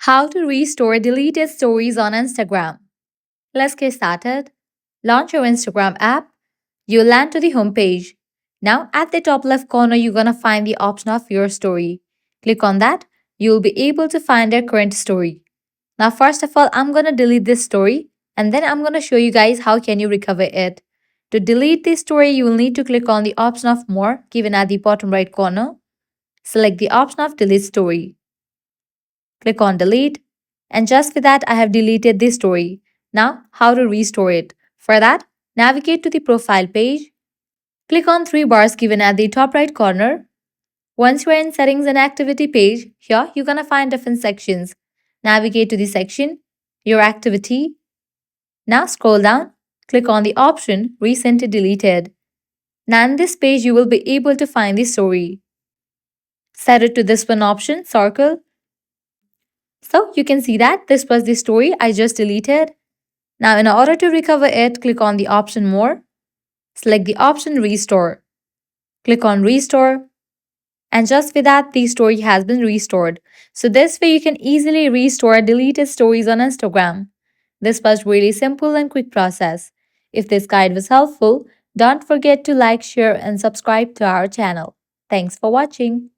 How to restore deleted stories on Instagram. Let's get started. Launch your Instagram app. You'll land to the homepage. Now, at the top left corner, you're going to find the option of your story. Click on that. You'll be able to find your current story. Now, first of all, I'm going to delete this story and then I'm going to show you guys how can you recover it. To delete this story, you will need to click on the option of more given at the bottom right corner. Select the option of delete story. Click on delete. And just with that, I have deleted this story. Now, how to restore it? For that, navigate to the profile page. Click on three bars given at the top right corner. Once you are in settings and activity page, here you're going to find different sections. Navigate to the section, your activity. Now scroll down, click on the option recently deleted. Now in this page, you will be able to find the story. Set it to this one option, circle. So you can see that this was the story I just deleted. Now in order to recover it, click on the option more. Select the option restore. Click on restore. And just with that, the story has been restored. So this way you can easily restore deleted stories on Instagram. This was really simple and quick process. If this guide was helpful, don't forget to like, share and subscribe to our channel. Thanks for watching.